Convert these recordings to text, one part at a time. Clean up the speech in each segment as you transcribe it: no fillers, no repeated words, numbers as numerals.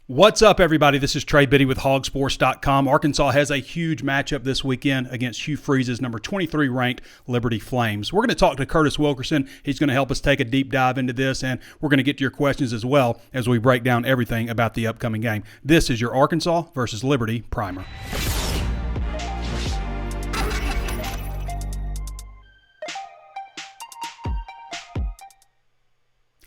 What's up, everybody? This is Trey Biddy with HawgSports.com. Arkansas has a huge matchup this weekend against Hugh Freeze's number 23 ranked Liberty Flames. We're going to talk to Curtis Wilkerson. He's going to help us take a deep dive into this, and we're going to get to your questions as well as we break down everything about the upcoming game. This is your Arkansas versus Liberty Primer.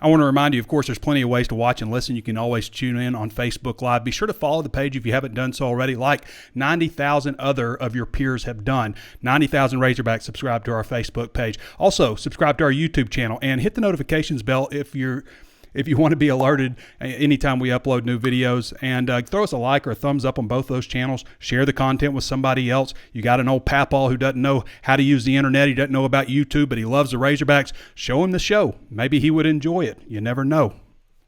I want to remind you, of course, there's plenty of ways to watch and listen. You can always tune in on Facebook Live. Be sure to follow the page if you haven't done so already, like 90,000 other of your peers have done. 90,000 Razorbacks subscribe to our Facebook page. Also, subscribe to our YouTube channel and hit the notifications bell if you want to be alerted anytime we upload new videos. And throw us a like or a thumbs up on both those channels. Share the content with somebody else. You got an old papaw who doesn't know how to use the internet. He doesn't know about YouTube, but he loves the Razorbacks. Show him the show. Maybe he would enjoy it. You never know.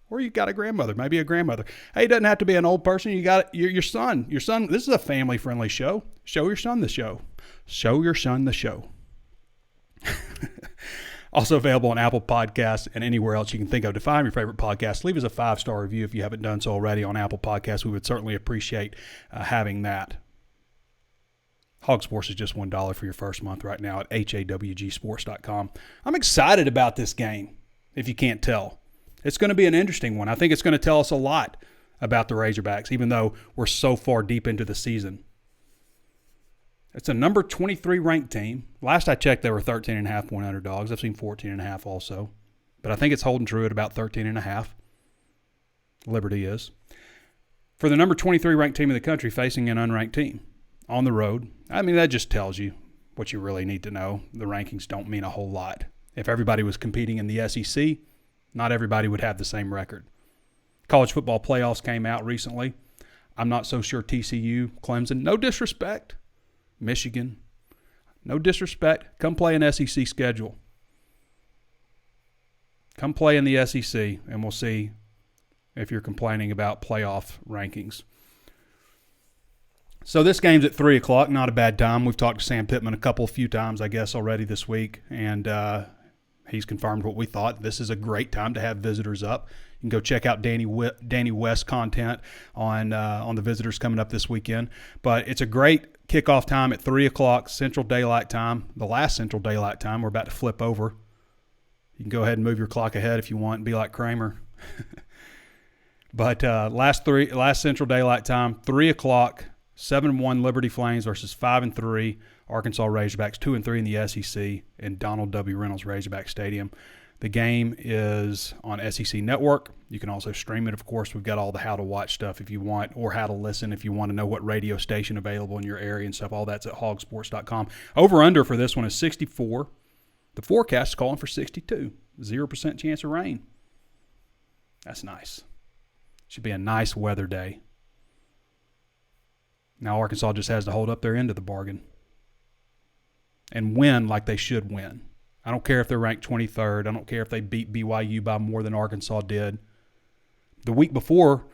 Or you got a grandmother, maybe a grandmother. Hey, it doesn't have to be an old person. You got your son. Your son. This is a family-friendly show. Show your son the show. Show your son the show. Also available on Apple Podcasts and anywhere else you can think of to find your favorite podcast. Leave us a 5-star review if you haven't done so already on Apple Podcasts. We would certainly appreciate having that. HawgSports is just $1 for your first month right now at HawgSports.com. I'm excited about this game, if you can't tell. It's going to be an interesting one. I think it's going to tell us a lot about the Razorbacks, even though we're so far deep into the season. It's a number 23 ranked team. Last I checked, they were 13.5 point underdogs. I've seen 14.5 also. But I think it's holding true at about 13.5. Liberty is. For the number 23 ranked team in the country facing an unranked team on the road, I mean, that just tells you what you really need to know. The rankings don't mean a whole lot. If everybody was competing in the SEC, not everybody would have the same record. College football playoffs came out recently. I'm not so sure TCU, Clemson, no disrespect. Michigan, no disrespect. Come play an SEC schedule. Come play in the SEC, and we'll see if you're complaining about playoff rankings. So this game's at 3 o'clock, not a bad time. We've talked to Sam Pittman a few times, I guess, already this week, and he's confirmed what we thought. This is a great time to have visitors up. You can go check out Danny West content on the visitors coming up this weekend. But it's a great kickoff time at 3 o'clock Central Daylight Time, the last Central Daylight Time. We're about to flip over. You can go ahead and move your clock ahead if you want and be like Kramer. But last Central Daylight Time, 3 o'clock, 7-1 Liberty Flames versus 5-3 Arkansas Razorbacks, 2-3 in the SEC in Donald W. Reynolds Razorback Stadium. The game is on SEC Network. You can also stream it, of course. We've got all the how to watch stuff if you want, or how to listen if you want to know what radio station available in your area and stuff. All that's at HawgSports.com. Over-under for this one is 64. The forecast is calling for 62. 0% chance of rain. That's nice. Should be a nice weather day. Now Arkansas just has to hold up their end of the bargain and win like they should win. I don't care if they're ranked 23rd. I don't care if they beat BYU by more than Arkansas did. The week before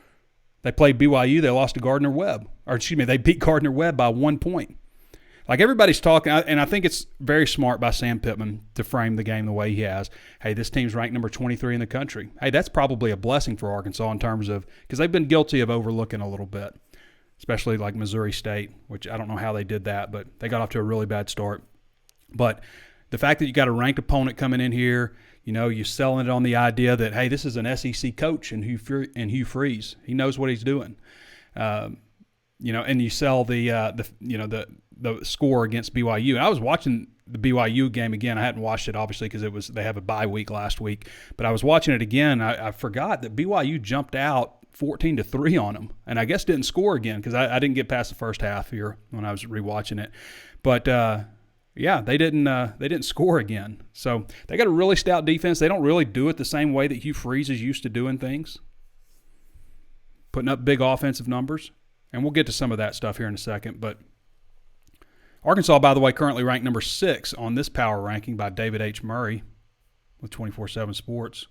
they played BYU, they lost to Gardner-Webb. They beat Gardner-Webb by 1 point. Like, everybody's talking, and I think it's very smart by Sam Pittman to frame the game the way he has. Hey, this team's ranked number 23 in the country. Hey, that's probably a blessing for Arkansas in terms of, because they've been guilty of overlooking a little bit, especially like Missouri State, which I don't know how they did that, but they got off to a really bad start. But the fact that you got a ranked opponent coming in here, you're selling it on the idea that, hey, this is an SEC coach in Hugh Freeze. He knows what he's doing. And you sell the score against BYU. And I was watching the BYU game again. I hadn't watched it obviously because they have a bye week last week, but I was watching it again. I forgot that BYU jumped out 14-3 on them, and I guess didn't score again because I didn't get past the first half here when I was rewatching it. But yeah, they didn't score again. So they got a really stout defense. They don't really do it the same way that Hugh Freeze is used to doing things, putting up big offensive numbers. And we'll get to some of that stuff here in a second. But Arkansas, by the way, currently ranked number 6 on this power ranking by David H. Murray with 24/7 Sports,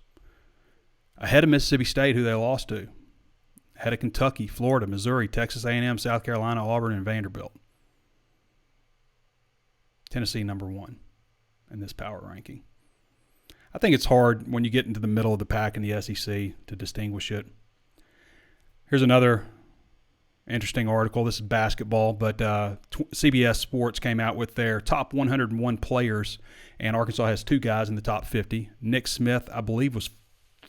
ahead of Mississippi State, who they lost to, ahead of Kentucky, Florida, Missouri, Texas A&M, South Carolina, Auburn, and Vanderbilt. Tennessee number 1 in this power ranking. I think it's hard when you get into the middle of the pack in the SEC to distinguish it. Here's another interesting article. This is basketball, but CBS Sports came out with their top 101 players, and Arkansas has 2 guys in the top 50. Nick Smith, I believe, was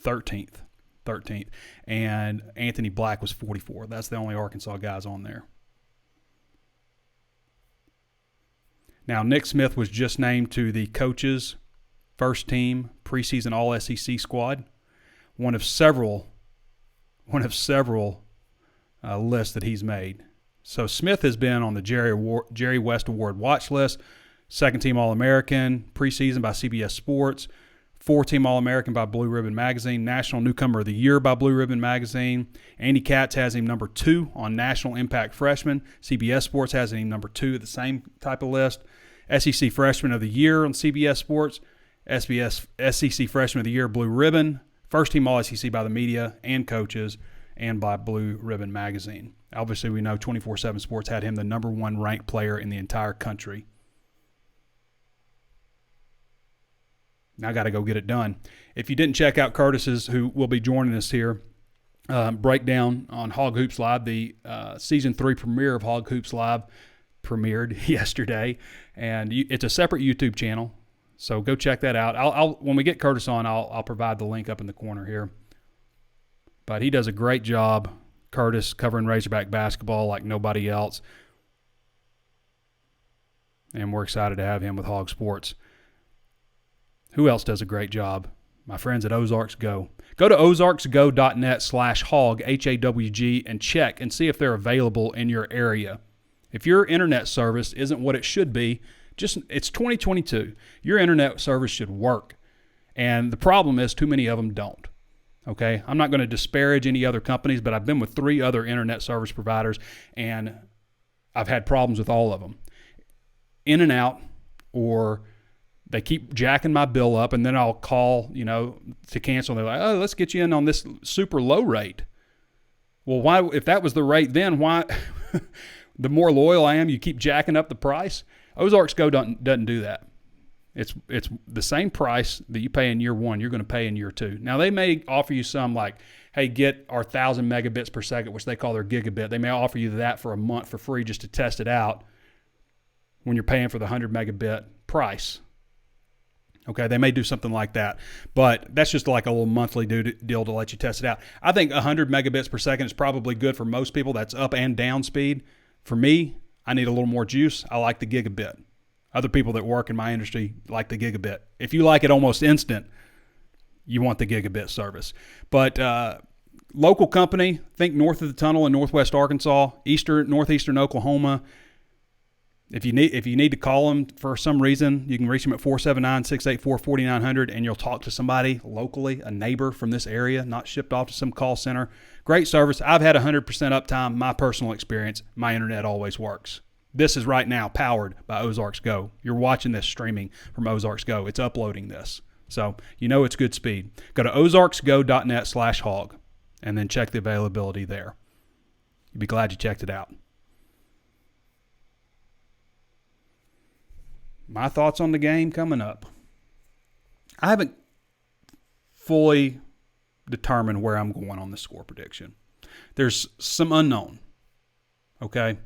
13th, and Anthony Black was 44. That's the only Arkansas guys on there. Now, Nick Smith was just named to the coaches' first team preseason All-SEC squad, one of several lists that he's made. So Smith has been on the Jerry West Award watch list, second team All-American preseason by CBS Sports, 4-team All-American by Blue Ribbon Magazine, National Newcomer of the Year by Blue Ribbon Magazine. Andy Katz has him number 2 on National Impact Freshman. CBS Sports has him number 2 at the same type of list. SEC Freshman of the Year on CBS Sports. SEC Freshman of the Year, Blue Ribbon. First team All-SEC by the media and coaches and by Blue Ribbon Magazine. Obviously, we know 24/7 Sports had him the number 1 ranked player in the entire country. Now I got to go get it done. If you didn't check out Curtis's, who will be joining us here, breakdown on Hog Hoops Live, the Season 3 premiere of Hog Hoops Live premiered yesterday, and it's a separate YouTube channel, so go check that out. I'll when we get Curtis on, I'll provide the link up in the corner here. But he does a great job, Curtis, covering Razorback basketball like nobody else, and we're excited to have him with HawgSports. Who else does a great job? My friends at Ozarks Go. Go to ozarksgo.net/hawg, HAWG, and check and see if they're available in your area. If your internet service isn't what it should be, it's 2022. Your internet service should work. And the problem is too many of them don't. Okay? I'm not going to disparage any other companies, but I've been with 3 other internet service providers, and I've had problems with all of them. In and out, or they keep jacking my bill up, and then I'll call, to cancel. They're like, oh, let's get you in on this super low rate. Well, why? If that was the rate then, why? The more loyal I am, you keep jacking up the price. Ozarks Go doesn't do that. It's the same price that you pay in year 1, you're going to pay in year 2. Now, they may offer you some like, hey, get our 1,000 megabits per second, which they call their gigabit. They may offer you that for a month for free just to test it out when you're paying for the 100 megabit price. Okay, they may do something like that, but that's just like a little monthly deal to let you test it out. I think 100 megabits per second is probably good for most people. That's up and down speed. For me, I need a little more juice. I like the gigabit. Other people that work in my industry like the gigabit. If you like it almost instant, you want the gigabit service. But local company, think north of the tunnel in northwest Arkansas, northeastern Oklahoma. If you need to call them for some reason, you can reach them at 479-684-4900, and you'll talk to somebody locally, a neighbor from this area, not shipped off to some call center. Great service. I've had 100% uptime. My personal experience, my internet always works. This is right now powered by Ozarks Go. You're watching this streaming from Ozarks Go. It's uploading this. So it's good speed. Go to ozarksgo.net/hog and then check the availability there. You'll be glad you checked it out. My thoughts on the game coming up. I haven't fully determined where I'm going on the score prediction. There's some unknown. Okay?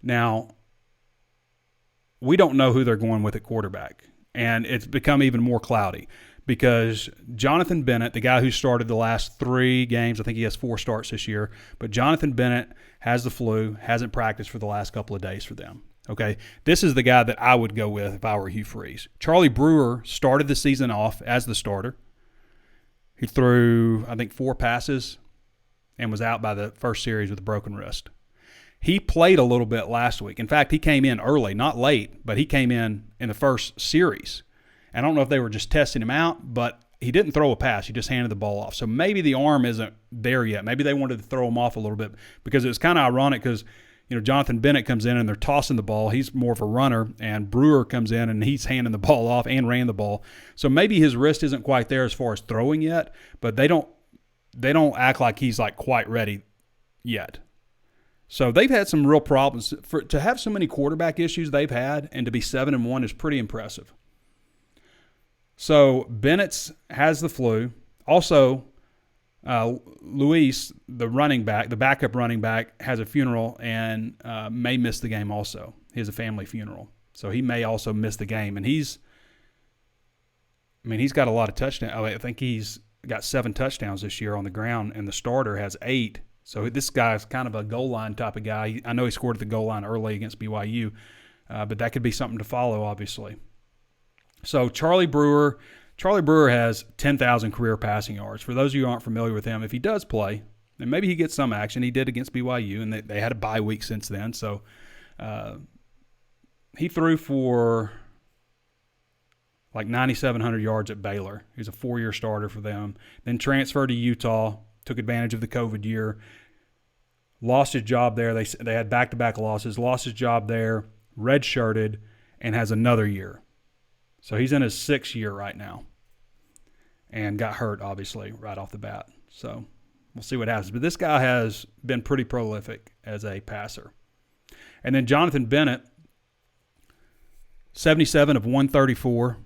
Now, we don't know who they're going with at quarterback. And it's become even more cloudy because Jonathan Bennett, the guy who started the last 3 games, I think he has 4 starts this year, but Jonathan Bennett has the flu, hasn't practiced for the last couple of days for them. Okay, this is the guy that I would go with if I were Hugh Freeze. Charlie Brewer started the season off as the starter. He threw, I think, 4 passes and was out by the first series with a broken wrist. He played a little bit last week. In fact, he came in early, not late, but he came in the first series. I don't know if they were just testing him out, but he didn't throw a pass. He just handed the ball off. So maybe the arm isn't there yet. Maybe they wanted to throw him off a little bit because it was kind of ironic because Jonathan Bennett comes in and they're tossing the ball. He's more of a runner, and Brewer comes in and he's handing the ball off and ran the ball. So maybe his wrist isn't quite there as far as throwing yet, but they don't act like he's like quite ready yet. So they've had some real problems. To have so many quarterback issues they've had and to be 7-1 is pretty impressive. So Bennett has the flu. Also, Luis, the running back, the backup running back, has a funeral and may miss the game also. He has a family funeral. So he may also miss the game. And he's got a lot of touchdowns. I think he's got 7 touchdowns this year on the ground, and the starter has 8. So this guy's kind of a goal line type of guy. I know he scored at the goal line early against BYU, but that could be something to follow, obviously. So Charlie Brewer has 10,000 career passing yards. For those of you who aren't familiar with him, if he does play, and maybe he gets some action, he did against BYU, and they had a bye week since then. So he threw for like 9,700 yards at Baylor. He was a 4-year starter for them. Then transferred to Utah, took advantage of the COVID year, lost his job there. They had back-to-back losses, lost his job there, redshirted, and has another year. So he's in his 6th year right now and got hurt, obviously, right off the bat. So we'll see what happens. But this guy has been pretty prolific as a passer. And then Jonathan Bennett, 77 of 134.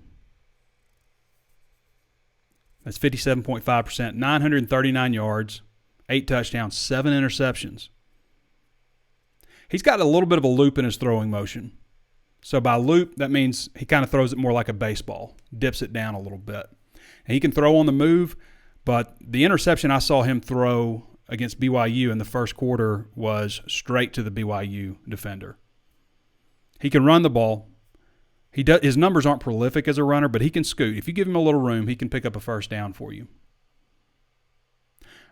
That's 57.5%, 939 yards, 8 touchdowns, 7 interceptions. He's got a little bit of a loop in his throwing motion. So by loop, that means he kind of throws it more like a baseball, dips it down a little bit. And he can throw on the move, but the interception I saw him throw against BYU in the first quarter was straight to the BYU defender. He can run the ball. His numbers aren't prolific as a runner, but he can scoot. If you give him a little room, he can pick up a first down for you.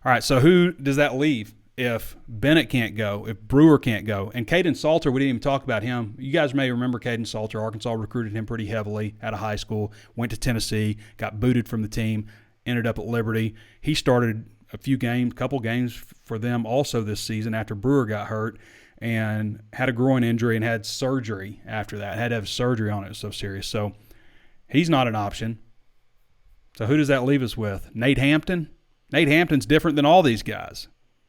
All right, so who does that leave if Bennett can't go, if Brewer can't go? And Caden Salter, we didn't even talk about him. You guys may remember Caden Salter. Arkansas recruited him pretty heavily out of high school, went to Tennessee, got booted from the team, ended up at Liberty. He started a couple games for them also this season after Brewer got hurt, and had a groin injury and had surgery after that. Had to have surgery on it. It was so serious. So he's not an option. So who does that leave us with? Nate Hampton? Nate Hampton's different than all these guys.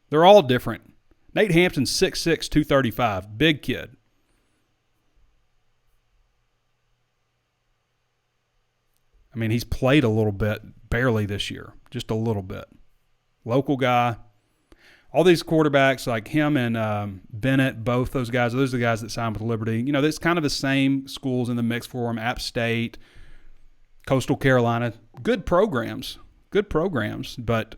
They're all different. Nate Hampton's 6'6", 235. Big kid. I mean, he's played a little bit, barely this year. Just a little bit. Local guy. All these quarterbacks like him and Bennett, both those guys are the guys that signed with Liberty. You know, it's kind of the same schools in the mix for them. App State, Coastal Carolina, good programs, but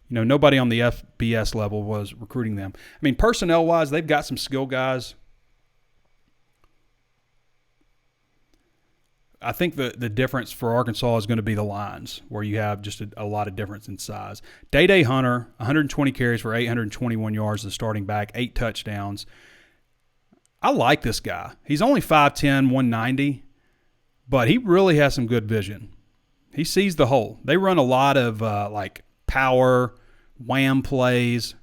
you know, nobody on the FBS level was recruiting them. I mean, personnel-wise, they've got some skill guys. I think the difference for Arkansas is going to be the lines, where you have just a lot of difference in size. Day Hunter, 120 carries for 821 yards as starting back, 8 touchdowns. I like this guy. He's only 5'10", 190, but he really has some good vision. He sees the hole. They run a lot of like power, wham plays,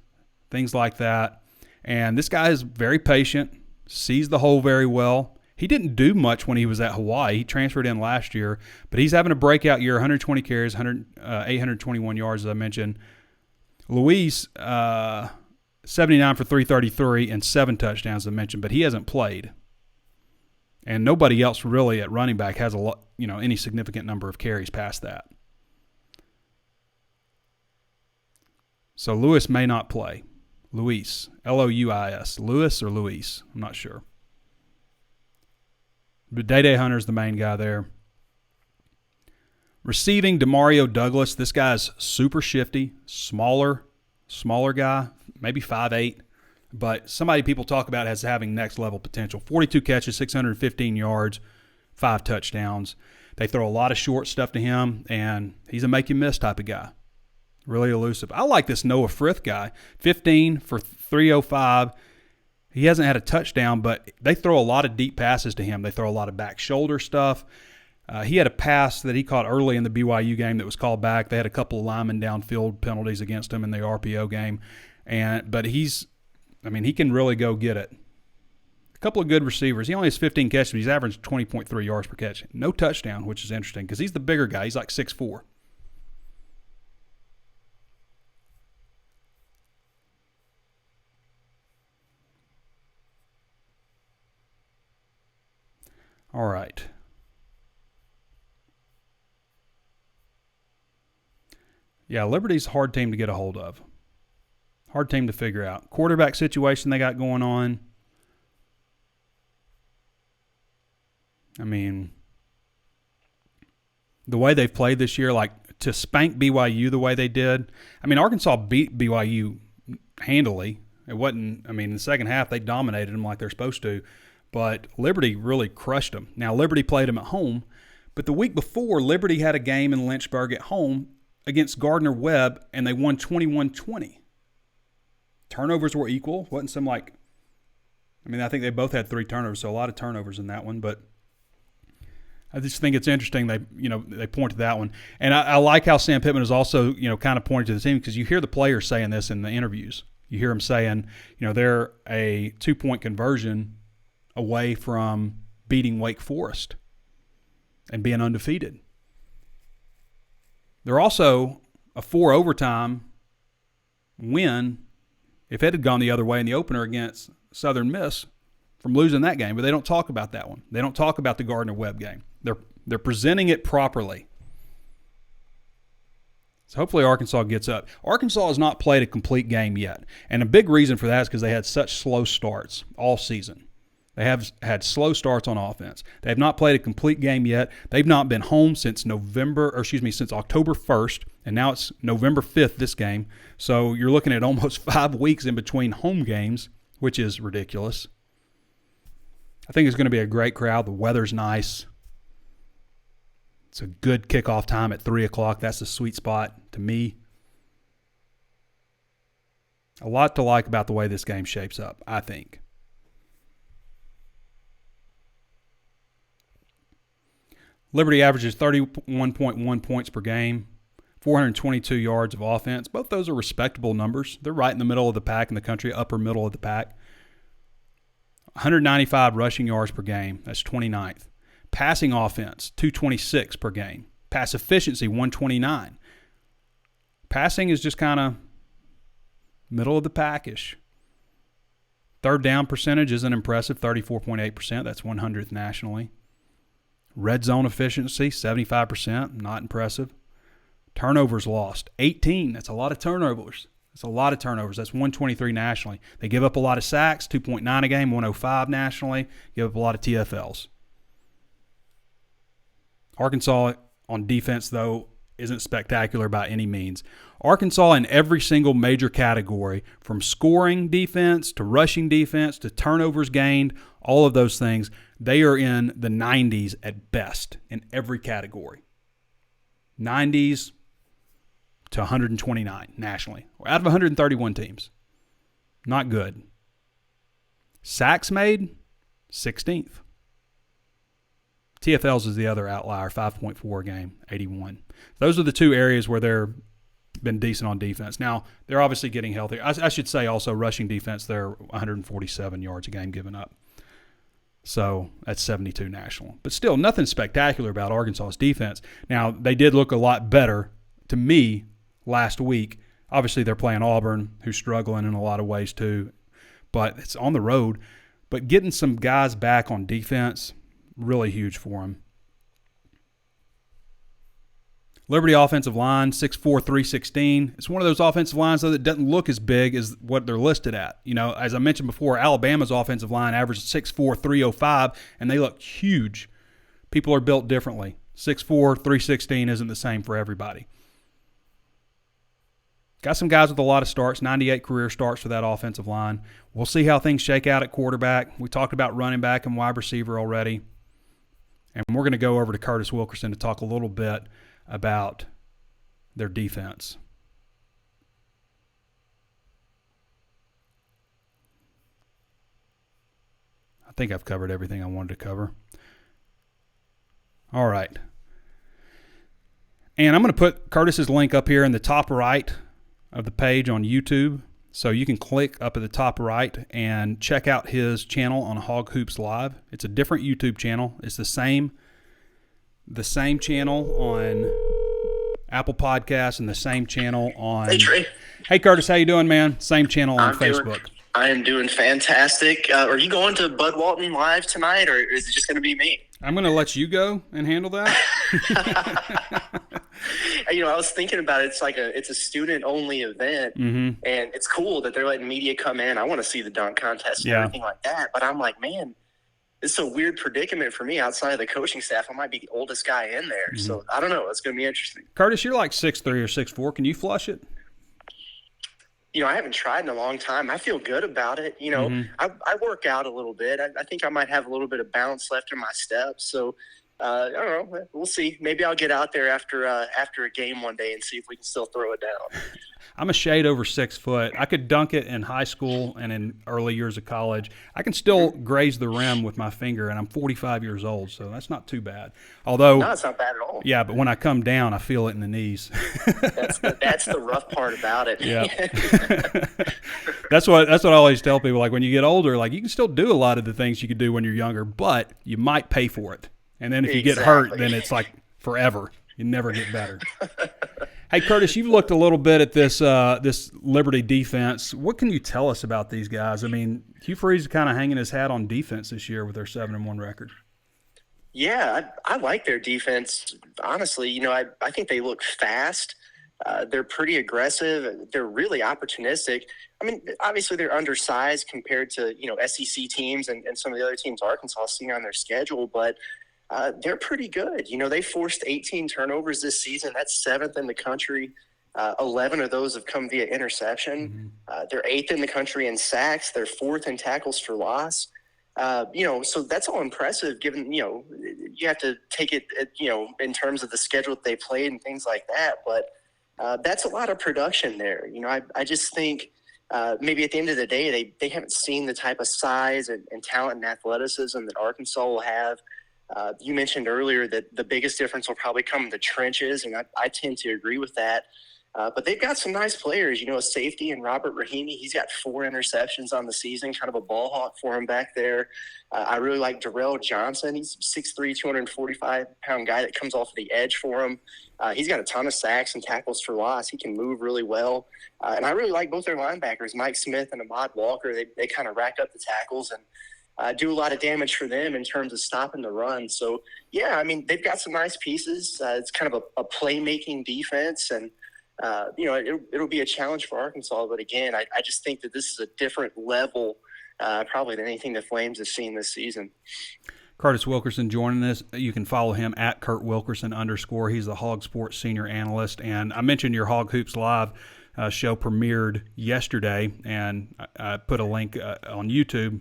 things like that. And this guy is very patient, sees the hole very well. He didn't do much when he was at Hawaii. He transferred in last year, but he's having a breakout year, 120 carries, 821 yards, as I mentioned. Luis, 79 for 333 and 7 touchdowns, as I mentioned, but he hasn't played. And nobody else really at running back has any significant number of carries past that. So Luis may not play. Luis, L-O-U-I-S. Luis or Luis? I'm not sure. But Day Hunter's the main guy there. Receiving, Demario Douglas. This guy's super shifty, smaller guy, maybe 5'8", but somebody people talk about as having next-level potential. 42 catches, 615 yards, 5 touchdowns. They throw a lot of short stuff to him, and he's a make-you-miss type of guy. Really elusive. I like this Noah Frith guy, 15 for 305. He hasn't had a touchdown, but they throw a lot of deep passes to him. They throw a lot of back shoulder stuff. He had a pass that he caught early in the BYU game that was called back. They had a couple of linemen downfield penalties against him in the RPO game. But he can really go get it. A couple of good receivers. He only has 15 catches, but he's averaged 20.3 yards per catch. No touchdown, which is interesting because he's the bigger guy. He's like 6'4". All right. Yeah, Liberty's a hard team to get a hold of. Hard team to figure out. Quarterback situation they got going on. I mean, the way they've played this year, like to spank BYU the way they did. I mean, Arkansas beat BYU handily. It wasn't, I mean, in the second half, they dominated them like they're supposed to. But Liberty really crushed them. Now, Liberty played them at home. But the week before, Liberty had a game in Lynchburg at home against Gardner-Webb, and they won 21-20. Turnovers were equal. Wasn't some like, I mean, I think they both had 3 turnovers, so a lot of turnovers in that one. But I just think it's interesting they point to that one. And I like how Sam Pittman is also, kind of pointing to the team, because you hear the players saying this in the interviews. You hear them saying, they're a 2-point conversion away from beating Wake Forest and being undefeated. They're also a 4 overtime win if it had gone the other way in the opener against Southern Miss from losing that game. But they don't talk about that one. They don't talk about the Gardner-Webb game. They're presenting it properly. So hopefully Arkansas gets up. Arkansas has not played a complete game yet. And a big reason for that is because they had such slow starts all season. They have had slow starts on offense. They have not played a complete game yet. They've not been home since since October 1st, and now it's November 5th, this game. So you're looking at almost 5 weeks in between home games, which is ridiculous. I think it's going to be a great crowd. The weather's nice. It's a good kickoff time at 3 o'clock. That's the sweet spot to me. A lot to like about the way this game shapes up, I think. Liberty averages 31.1 points per game, 422 yards of offense. Both those are respectable numbers. They're right in the middle of the pack in the country, upper middle of the pack. 195 rushing yards per game. That's 29th. Passing offense, 226 per game. Pass efficiency, 129. Passing is just kind of middle of the pack-ish. Third down percentage isn't impressive, 34.8%. That's 100th nationally. Red zone efficiency, 75%. Not impressive. Turnovers lost, 18. That's a lot of turnovers. That's 123 nationally. They give up a lot of sacks, 2.9 a game, 105 nationally. Give up a lot of TFLs. Arkansas on defense, though, isn't spectacular by any means. Arkansas in every single major category, from scoring defense to rushing defense to turnovers gained, all of those things, they are in the 90s at best in every category. 90s to 129 nationally, out of 131 teams. Not good. Sacks made, 16th. TFLs is the other outlier, 5.4 a game, 81. Those are the two areas where they're been decent on defense. Now, they're obviously getting healthier. I should say also rushing defense, they're 147 yards a game given up. So that's 72 national. But still, nothing spectacular about Arkansas's defense. Now, they did look a lot better to me last week. Obviously, they're playing Auburn, who's struggling in a lot of ways too. But it's on the road. But getting some guys back on defense, really huge for them. Liberty offensive line, 6'4", 316. It's one of those offensive lines, though, that doesn't look as big as what they're listed at. As I mentioned before, Alabama's offensive line averages 6'4", 305, and they look huge. People are built differently. 6'4", 316 isn't the same for everybody. Got some guys with a lot of starts, 98 career starts for that offensive line. We'll see how things shake out at quarterback. We talked about running back and wide receiver already. And we're going to go over to Curtis Wilkerson to talk a little bit about their defense. I think I've covered everything I wanted to cover. All right. And I'm going to put Curtis's link up here in the top right of the page on YouTube. So you can click up at the top right and check out his channel on Hog Hoops Live. It's a different YouTube channel. It's the same channel on Apple Podcasts and the same channel on... Hey, Trey. Hey, Curtis. How you doing, man? Same channel on Facebook. I am doing fantastic. Are you going to Bud Walton Live tonight, or is it just going to be me? I'm going to let you go and handle that. I was thinking about it. It's a student only event, and it's cool that they're letting media come in. I want to see the dunk contest and everything like that. But I'm like, man, this is a weird predicament for me outside of the coaching staff. I might be the oldest guy in there. So I don't know. It's going to be interesting. Curtis, you're like 6'3" or 6'4". Can you flush it? I haven't tried in a long time. I feel good about it. I work out a little bit. I think I might have a little bit of bounce left in my steps. So I don't know. We'll see. Maybe I'll get out there after a game one day and see if we can still throw it down. I'm a shade over 6 foot. I could dunk it in high school and in early years of college. I can still graze the rim with my finger, and I'm 45 years old, so that's not too bad. Although, no, it's not bad at all. Yeah, but when I come down, I feel it in the knees. That's the rough part about it. Yeah. That's what I always tell people. Like when you get older, like you can still do a lot of the things you could do when you're younger, but you might pay for it. And then if you get hurt, then it's like forever. You never get better. Hey, Curtis, you've looked a little bit at this Liberty defense. What can you tell us about these guys? I mean, Hugh Freeze is kind of hanging his hat on defense this year with their 7-1 record. Yeah, I like their defense. Honestly, I think they look fast. They're pretty aggressive. They're really opportunistic. I mean, obviously they're undersized compared to, SEC teams and some of the other teams Arkansas is seeing on their schedule, but they're pretty good. They forced 18 turnovers this season. That's 7th in the country. 11 of those have come via interception. They're 8th in the country in sacks. They're 4th in tackles for loss. So that's all impressive given, you have to take it, in terms of the schedule that they played and things like that. But that's a lot of production there. I just think maybe at the end of the day, they haven't seen the type of size and talent and athleticism that Arkansas will have. You mentioned earlier that the biggest difference will probably come in the trenches, and I tend to agree with that. But they've got some nice players, a safety and Robert Rahimi. He's got 4 interceptions on the season, kind of a ball hawk for him back there. I really like Darrell Johnson. He's 6'3", 245-pound guy that comes off the edge for him. He's got a ton of sacks and tackles for loss. He can move really well. And I really like both their linebackers, Mike Smith and Ahmad Walker. They kind of rack up the tackles and do a lot of damage for them in terms of stopping the run. So, yeah, I mean, they've got some nice pieces. It's kind of a playmaking defense, and it'll be a challenge for Arkansas. But again, I just think that this is a different level probably than anything the Flames have seen this season. Curtis Wilkerson joining us. You can follow him at Kurt Wilkerson _. He's the HawgSports senior analyst. And I mentioned your Hog Hoops Live show premiered yesterday, and I put a link on YouTube.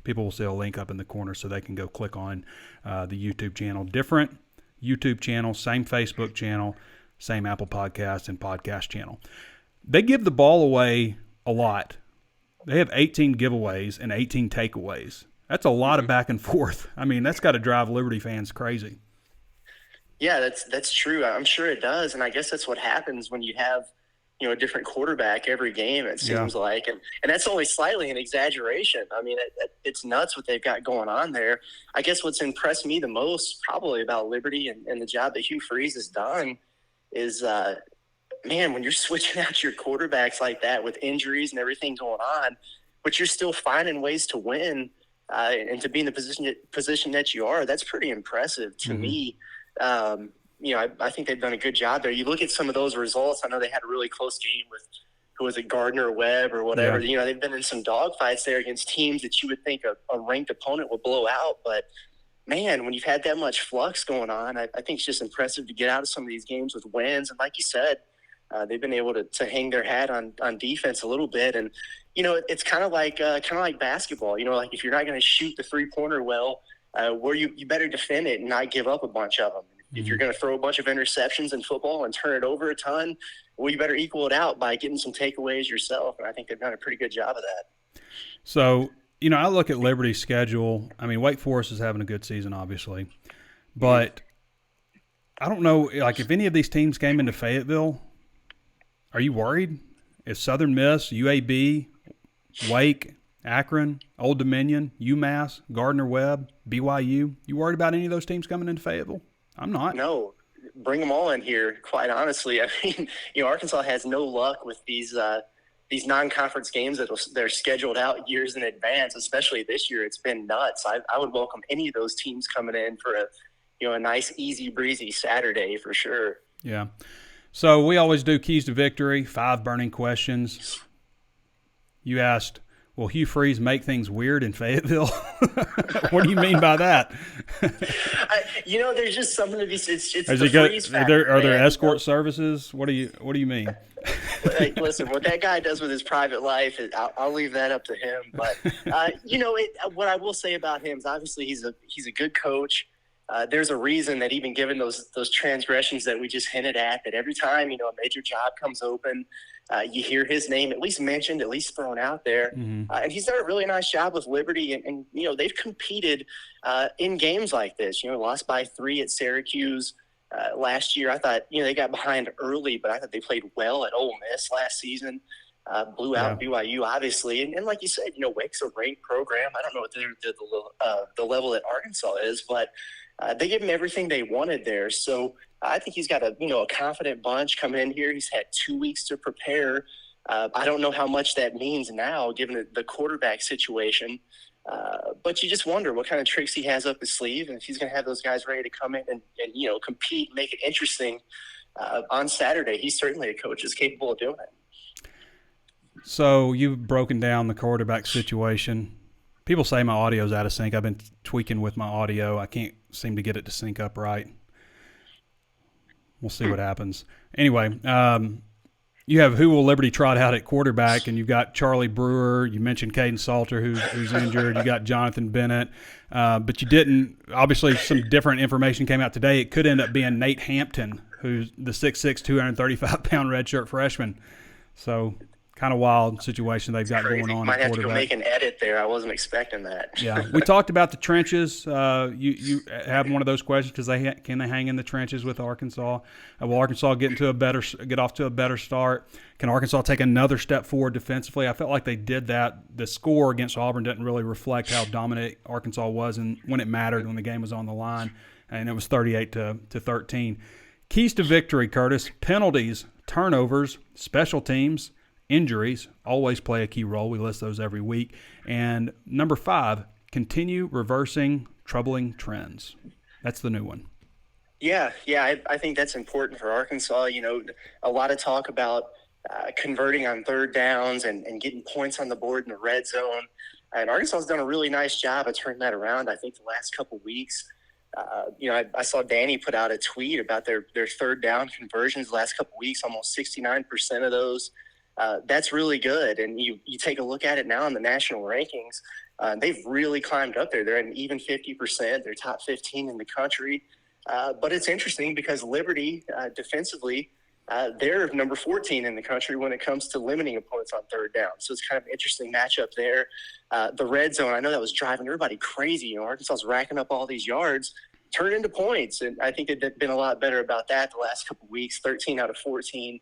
People will see a link up in the corner so they can go click on the YouTube channel. Different YouTube channel, same Facebook channel, same Apple Podcast and podcast channel. They give the ball away a lot. They have 18 giveaways and 18 takeaways. That's a lot of back and forth. I mean, that's got to drive Liberty fans crazy. Yeah, that's true. I'm sure it does, and I guess that's what happens when you have a different quarterback every game, it seems like. And that's only slightly an exaggeration. I mean, it's nuts what they've got going on there. I guess what's impressed me the most probably about Liberty and the job that Hugh Freeze has done is, man, when you're switching out your quarterbacks like that with injuries and everything going on, but you're still finding ways to win and to be in the position that you are, that's pretty impressive to me. I think they've done a good job there. You look at some of those results. I know they had a really close game with, who was it, Gardner Webb or whatever. Yeah. They've been in some dogfights there against teams that you would think a ranked opponent would blow out. But, man, when you've had that much flux going on, I think it's just impressive to get out of some of these games with wins. And like you said, they've been able to hang their hat on defense a little bit. And, it's kind of like basketball. Like if you're not going to shoot the three-pointer well, where you better defend it and not give up a bunch of them. If you're going to throw a bunch of interceptions in football and turn it over a ton, well, you better equal it out by getting some takeaways yourself. And I think they've done a pretty good job of that. So, I look at Liberty's schedule. I mean, Wake Forest is having a good season, obviously. But I don't know, like if any of these teams came into Fayetteville, are you worried? If Southern Miss, UAB, Wake, Akron, Old Dominion, UMass, Gardner-Webb, BYU, you worried about any of those teams coming into Fayetteville? I'm not. No, bring them all in here, quite honestly. I mean, Arkansas has no luck with these non-conference games that they're scheduled out years in advance, especially this year. It's been nuts. I would welcome any of those teams coming in for a nice, easy breezy Saturday for sure. Yeah. So we always do keys to victory, 5 burning questions. You asked, will Hugh Freeze make things weird in Fayetteville? What do you mean by that? There's just something to be. It's Has the he got, freeze are factor. there Man, escort services? What do you mean? Like, listen, what that guy does with his private life, I'll leave that up to him. But what I will say about him is obviously he's a good coach. There's a reason that even given those transgressions that we just hinted at, that every time a major job comes open, you hear his name at least mentioned, at least thrown out there. Mm-hmm. And he's done a really nice job with Liberty, and they've competed in games like this. Lost by 3 at Syracuse. Last year, I thought, they got behind early, but I thought they played well at Ole Miss last season. Blew out BYU, obviously. And like you said, Wake's a ranked program. I don't know what the level that Arkansas is, but they gave him everything they wanted there. So I think he's got a confident bunch coming in here. He's had 2 weeks to prepare. I don't know how much that means now, given the quarterback situation. But you just wonder what kind of tricks he has up his sleeve, and if he's going to have those guys ready to come in and compete, make it interesting on Saturday. He's certainly a coach that's capable of doing it. So you've broken down the quarterback situation. People say my audio's out of sync. I've been tweaking with my audio. I can't seem to get it to sync up right. We'll see what happens. Anyway, you have who will Liberty trot out at quarterback, and you've got Charlie Brewer. You mentioned Caden Salter, who's injured. You got Jonathan Bennett. But you didn't – obviously some different information came out today. It could end up being Nate Hampton, who's the 6'6", 235-pound redshirt freshman. So – kind of wild situation they've got going on. Might have to go make an edit there. I wasn't expecting that. Yeah, we talked about the trenches. You have one of those questions because can they hang in the trenches with Arkansas? Will Arkansas get off to a better start? Can Arkansas take another step forward defensively? I felt like they did that. The score against Auburn didn't really reflect how dominant Arkansas was, and when it mattered, when the game was on the line, and it was 38-13. Keys to victory, Curtis: penalties, turnovers, special teams. Injuries always play a key role. We list those every week. And number 5, continue reversing troubling trends. That's the new one. Yeah, I think that's important for Arkansas. A lot of talk about converting on third downs and getting points on the board in the red zone. And Arkansas has done a really nice job of turning that around, I think, the last couple weeks. I saw Danny put out a tweet about their third down conversions the last couple weeks, almost 69% of those. That's really good. And you take a look at it now in the national rankings, they've really climbed up there. They're at an even 50%. They're top 15 in the country. But it's interesting because Liberty, defensively, they're number 14 in the country when it comes to limiting opponents on third down. So it's kind of an interesting matchup there. The red zone, I know that was driving everybody crazy. Arkansas's racking up all these yards, turn into points. And I think they've been a lot better about that the last couple of weeks, 13 out of 14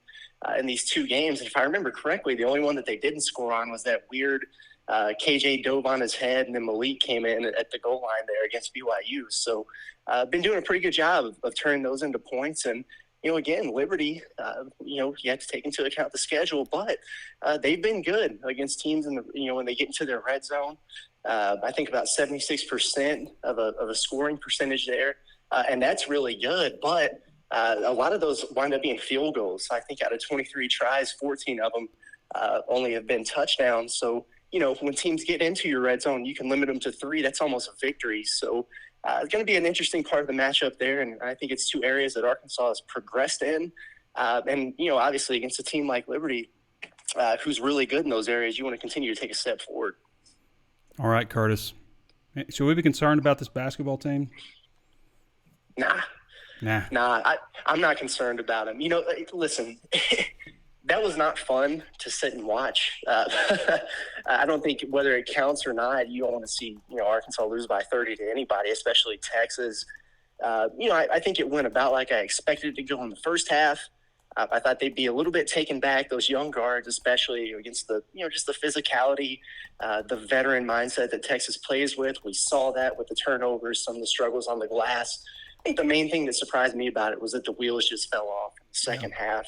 in these 2 games. And if I remember correctly, the only one that they didn't score on was that weird KJ dove on his head, and then Malik came in at the goal line there against BYU. So been doing a pretty good job of turning those into points. And, again, Liberty, you have to take into account the schedule, but they've been good against teams when they get into their red zone. I think about 76% of a scoring percentage there, and that's really good. But a lot of those wind up being field goals. I think out of 23 tries, 14 of them only have been touchdowns. So, when teams get into your red zone, you can limit them to 3. That's almost a victory. So it's going to be an interesting part of the matchup there, and I think it's 2 areas that Arkansas has progressed in. And, obviously against a team like Liberty, who's really good in those areas, you want to continue to take a step forward. All right, Curtis. Should we be concerned about this basketball team? Nah. I'm not concerned about him. Listen, that was not fun to sit and watch. I don't think whether it counts or not, you don't want to see Arkansas lose by 30 to anybody, especially Texas. I think it went about like I expected it to go in the first half. I thought they'd be a little bit taken back, those young guards, especially against the just the physicality, the veteran mindset that Texas plays with. We saw that with the turnovers, some of the struggles on the glass. I think the main thing that surprised me about it was that the wheels just fell off in the second half.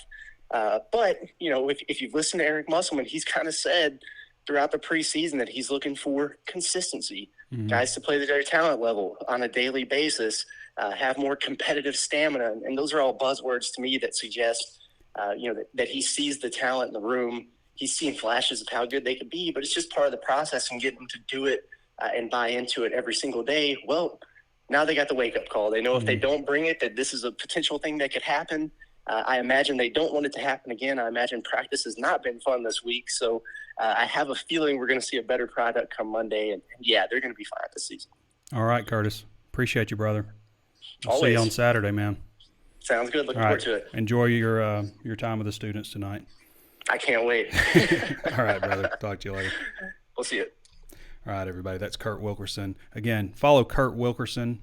But, if you've listened to Eric Musselman, he's kind of said throughout the preseason that he's looking for consistency. guys to play to their talent level on a daily basis, have more competitive stamina. And those are all buzzwords to me that suggest, that he sees the talent in the room. He's seen flashes of how good they could be, but it's just part of the process and getting them to do it and buy into it every single day. Well, now they got the wake-up call. They know if they don't bring it, that this is a potential thing that could happen. I imagine they don't want it to happen again. I imagine practice has not been fun this week. So I have a feeling we're going to see a better product come Monday. And yeah, they're going to be fine this season. All right, Curtis. Appreciate you, brother. I'll Always. see you on Saturday, man. Sounds good. Looking forward to it. Enjoy your time with the students tonight. I can't wait. All right, brother. Talk to you later. We'll see you. All right, everybody. That's Kurt Wilkerson. Again, follow Kurt Wilkerson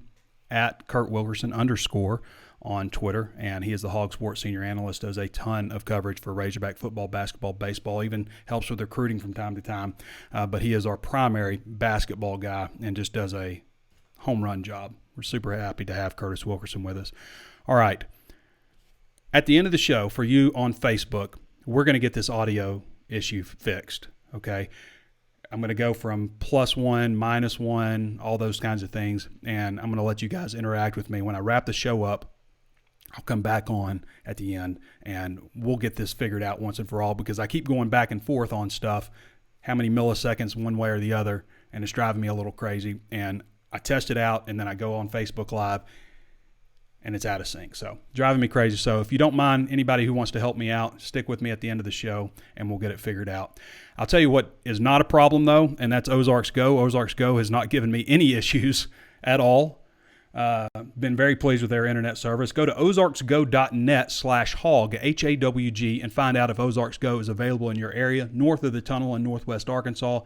at @KurtWilkerson_ on Twitter, and he is the HawgSports senior analyst, does a ton of coverage for Razorback football, basketball, baseball, even helps with recruiting from time to time. But he is our primary basketball guy and just does a home run job. We're super happy to have Curtis Wilkerson with us. All right. At the end of the show, for you on Facebook, we're going to get this audio issue fixed, okay? I'm going to go from +1, -1, all those kinds of things, and I'm going to let you guys interact with me. When I wrap the show up, I'll come back on at the end, and we'll get this figured out once and for all, because I keep going back and forth on stuff, how many milliseconds one way or the other, and it's driving me a little crazy. And I test it out, and then I go on Facebook Live, and it's out of sync. So driving me crazy. So if you don't mind, anybody who wants to help me out, stick with me at the end of the show, and we'll get it figured out. I'll tell you what is not a problem, though, and that's Ozarks Go. Ozarks Go has not given me any issues at all. Been very pleased with their internet service. Go to ozarksgo.net/hawg, HAWG, and find out if Ozarks Go is available in your area, north of the tunnel in northwest Arkansas,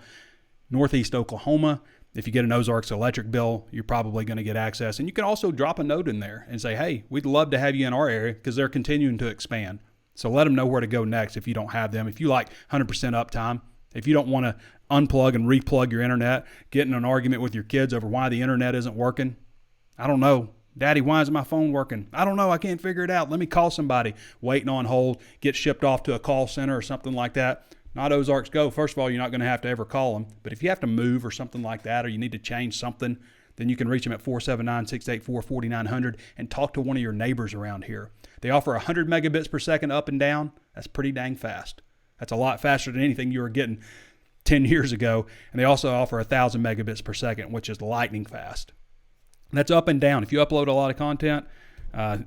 northeast Oklahoma. If you get an Ozarks electric bill, you're probably going to get access. And you can also drop a note in there and say, hey, we'd love to have you in our area, because they're continuing to expand. So let them know where to go next if you don't have them. If you like 100% uptime, if you don't want to unplug and replug your internet, get in an argument with your kids over why the internet isn't working. I don't know. Daddy, why isn't my phone working? I don't know. I can't figure it out. Let me call somebody. Waiting on hold, get shipped off to a call center or something like that. Not Ozarks Go. First of all, you're not going to have to ever call them. But if you have to move or something like that, or you need to change something, then you can reach them at 479-684-4900 and talk to one of your neighbors around here. They offer 100 megabits per second up and down. That's pretty dang fast. That's a lot faster than anything you were getting 10 years ago. And they also offer 1,000 megabits per second, which is lightning fast. That's up and down. If you upload a lot of content, the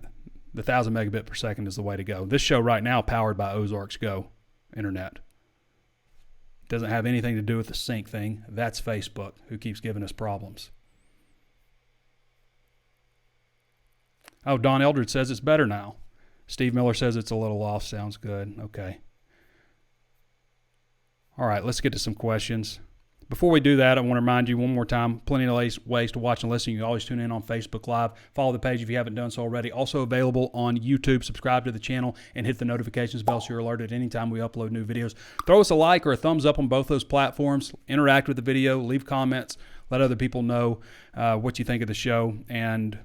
1,000 megabit per second is the way to go. This show right now powered by Ozarks Go internet. Doesn't have anything to do with the sync thing. That's Facebook, who keeps giving us problems. Oh, Don Eldred says it's better now. Steve Miller says it's a little off. Sounds good. Okay. All right, let's get to some questions. Before we do that, I want to remind you one more time, plenty of ways to watch and listen. You can always tune in on Facebook Live. Follow the page if you haven't done so already. Also available on YouTube. Subscribe to the channel and hit the notifications bell so you're alerted anytime we upload new videos. Throw us a like or a thumbs up on both those platforms. Interact with the video. Leave comments. Let other people know what you think of the show. And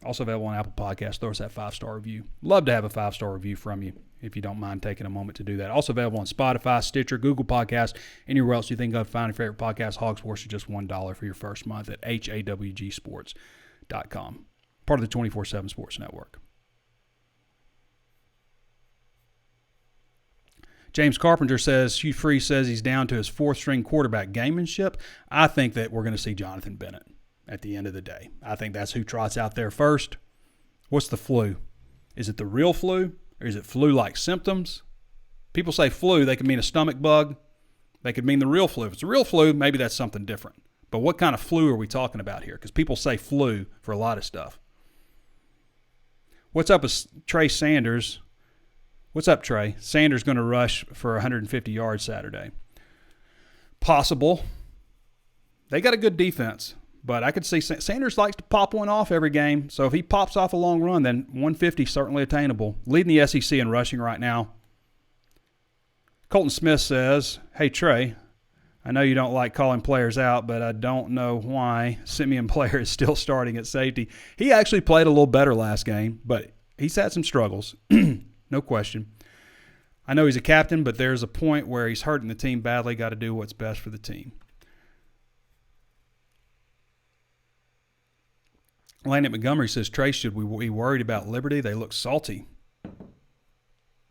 also available on Apple Podcasts. Throw us that 5-star review. Love to have a 5-star review from you, if you don't mind taking a moment to do that. Also available on Spotify, Stitcher, Google Podcasts, anywhere else you think of. Find your favorite podcast. HawgSports is just $1 for your first month at HAWGsports.com. Part of the 24/7 Sports Network. James Carpenter says, Hugh Freeze says he's down to his 4th-string quarterback gamemanship. I think that we're going to see Jonathan Bennett at the end of the day. I think that's who trots out there first. What's the flu? Is it the real flu? Or is it flu-like symptoms? People say flu, they could mean a stomach bug. They could mean the real flu. If it's a real flu, maybe that's something different. But what kind of flu are we talking about here? Because people say flu for a lot of stuff. What's up with Trey Sanders? What's up, Trey? Sanders going to rush for 150 yards Saturday. Possible. They got a good defense. But I could see Sanders likes to pop one off every game. So if he pops off a long run, then 150 is certainly attainable. Leading the SEC in rushing right now. Colton Smith says, hey, Trey, I know you don't like calling players out, but I don't know why Simeon Blair is still starting at safety. He actually played a little better last game, but he's had some struggles. No question. I know he's a captain, but there's a point where he's hurting the team badly. Got to do what's best for the team. Landon Montgomery says, Trey, should we be worried about Liberty? They look salty.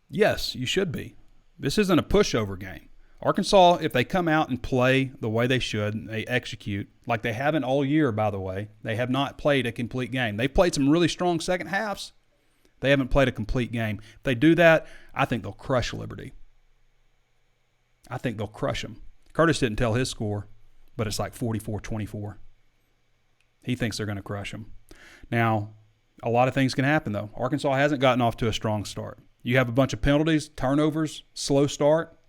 Yes, you should be. This isn't a pushover game. Arkansas, if they come out and play the way they should, they execute, like they haven't all year, by the way. They have not played a complete game. They've played some really strong second halves. They haven't played a complete game. If they do that, I think they'll crush Liberty. I think they'll crush them. Curtis didn't tell his score, but it's like 44-24. He thinks they're going to crush them. Now, a lot of things can happen, though. Arkansas hasn't gotten off to a strong start. You have a bunch of penalties, turnovers, slow start.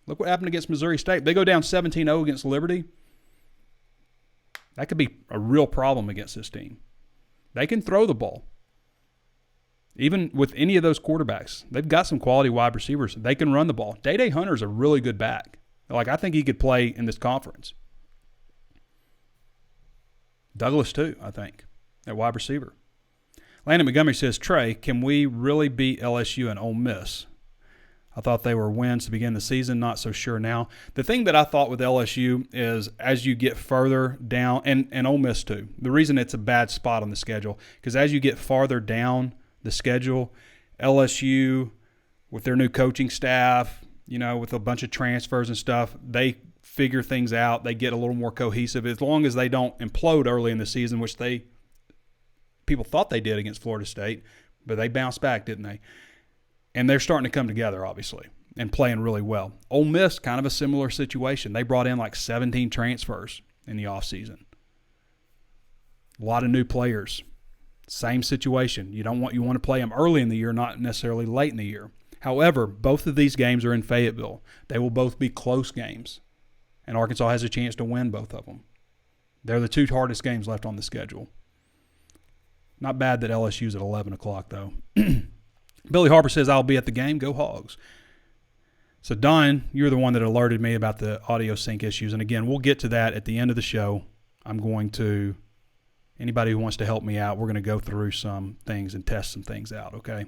Look what happened against Missouri State. They go down 17-0 against Liberty. That could be a real problem against this team. They can throw the ball. Even with any of those quarterbacks, they've got some quality wide receivers. They can run the ball. Day-Day Hunter's a really good back. Like, I think he could play in this conference. Douglas, too, I think, at wide receiver. Landon Montgomery says, Trey, can we really beat LSU and Ole Miss? I thought they were wins to begin the season, not so sure now. The thing that I thought with LSU is as you get further down, and Ole Miss too, the reason it's a bad spot on the schedule, because as you get farther down the schedule, LSU, with their new coaching staff, you know, with a bunch of transfers and stuff, they figure things out. They get a little more cohesive as long as they don't implode early in the season, which people thought they did against Florida State, but they bounced back, didn't they? And they're starting to come together, obviously, and playing really well. Ole Miss, kind of a similar situation. They brought in like 17 transfers in the offseason. A lot of new players. Same situation. You want to play them early in the year, not necessarily late in the year. However, both of these games are in Fayetteville. They will both be close games, and Arkansas has a chance to win both of them. They're the two hardest games left on the schedule. Not bad that LSU's at 11 o'clock, though. Billy Harper says, I'll be at the game. Go Hogs. So, Don, you're the one that alerted me about the audio sync issues. And, again, we'll get to that at the end of the show. I'm going to – anybody who wants to help me out, we're going to go through some things and test some things out, okay?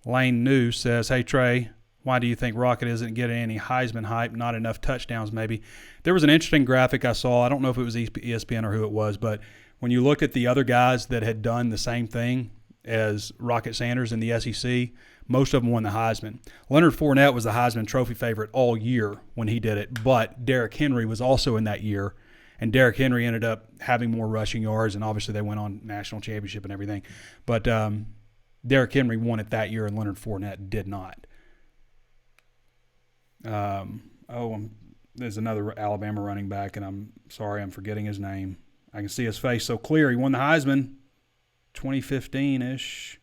Lane New says, hey, Trey, why do you think Rocket isn't getting any Heisman hype, not enough touchdowns maybe? There was an interesting graphic I saw. I don't know if it was ESPN or who it was, but when you look at the other guys that had done the same thing as Rocket Sanders in the SEC, most of them won the Heisman. Leonard Fournette was the Heisman Trophy favorite all year when he did it, but Derrick Henry was also in that year, and Derrick Henry ended up having more rushing yards, and obviously they went on national championship and everything. But Derrick Henry won it that year, and Leonard Fournette did not. There's another Alabama running back, and I'm sorry I'm forgetting his name. I can see his face so clear. He won the Heisman 2015-ish.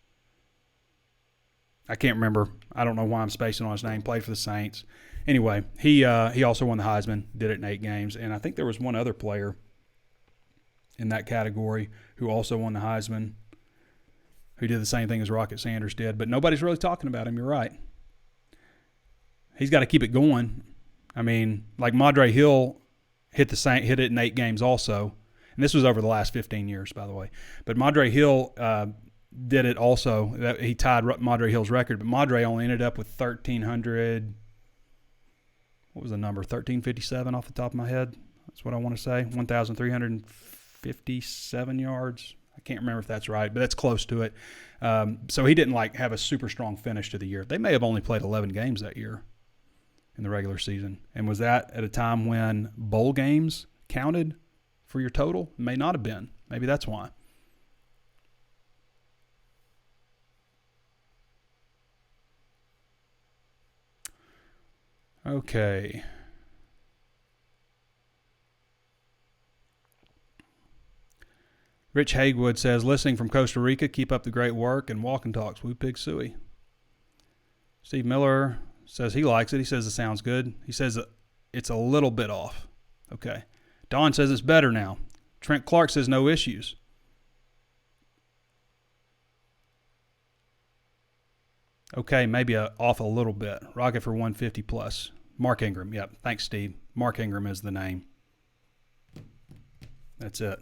I can't remember. I don't know why I'm spacing on his name. Played for the Saints. Anyway, he also won the Heisman, did it in 8 games. And I think there was one other player in that category who also won the Heisman, who did the same thing as Rocket Sanders did. But nobody's really talking about him. You're right. He's got to keep it going. I mean, like Madre Hill hit it in 8 games also. And this was over the last 15 years, by the way. But Madre Hill did it also. He tied Madre Hill's record, but Madre only ended up with 1,300. What was the number? 1,357 off the top of my head. That's what I want to say. 1,357 yards. I can't remember if that's right, but that's close to it. So he didn't have a super strong finish to the year. They may have only played 11 games that year in the regular season. And was that at a time when bowl games counted for your total? May not have been. Maybe that's why. Okay. Rich Haywood says, listening from Costa Rica, keep up the great work and walk and talks. Woo Pig Suey. Steve Miller says he likes it. He says it sounds good. He says it's a little bit off. Okay. Don says it's better now. Trent Clark says no issues. Okay, maybe off a little bit. Rocket for 150 plus. Mark Ingram. Yep. Thanks, Steve. Mark Ingram is the name. That's it.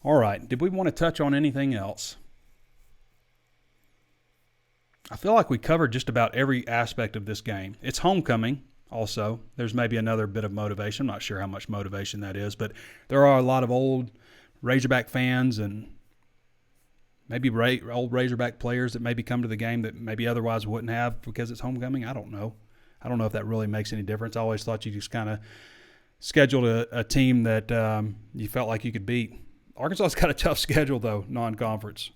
All right. Did we want to touch on anything else? I feel like we covered just about every aspect of this game. It's homecoming also. There's maybe another bit of motivation. I'm not sure how much motivation that is, but there are a lot of old Razorback fans and maybe old Razorback players that maybe come to the game that maybe otherwise wouldn't have because it's homecoming. I don't know. I don't know if that really makes any difference. I always thought you just kind of scheduled a team that you felt like you could beat. Arkansas's got a tough schedule, though, non-conference.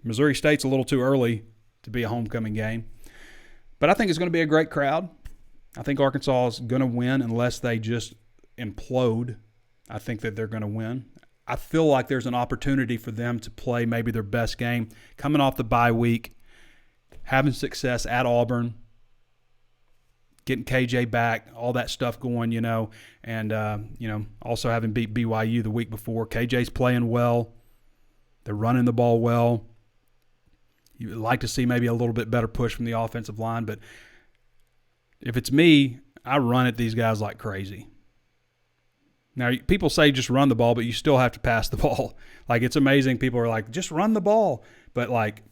Missouri State's a little too early to be a homecoming game. But I think it's going to be a great crowd. I think Arkansas is going to win unless they just implode. I think that they're going to win. I feel like there's an opportunity for them to play maybe their best game, coming off the bye week, having success at Auburn, getting KJ back, all that stuff going, and, also having beat BYU the week before. KJ's playing well. They're running the ball well. You would like to see maybe a little bit better push from the offensive line, but if it's me, I run at these guys like crazy. Now, people say just run the ball, but you still have to pass the ball. Like, it's amazing. People are like, just run the ball. But, like,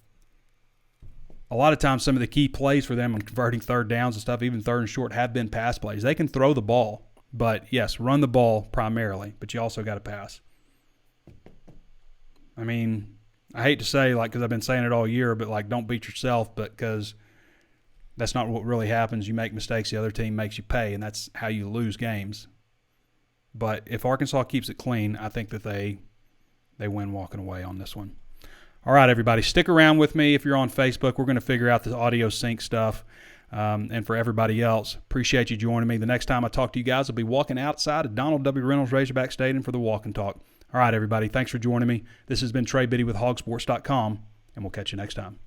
a lot of times some of the key plays for them on converting third downs and stuff, even third and short, have been pass plays. They can throw the ball. But, yes, run the ball primarily, but you also got to pass. I mean, I hate to say, because I've been saying it all year, but, don't beat yourself, because that's not what really happens. You make mistakes, the other team makes you pay, and that's how you lose games. But if Arkansas keeps it clean, I think that they win walking away on this one. All right, everybody, stick around with me if you're on Facebook. We're going to figure out the audio sync stuff. And for everybody else, appreciate you joining me. The next time I talk to you guys, I'll be walking outside of Donald W. Reynolds Razorback Stadium for the Walk and Talk. All right, everybody, thanks for joining me. This has been Trey Biddy with HawgSports.com, and we'll catch you next time.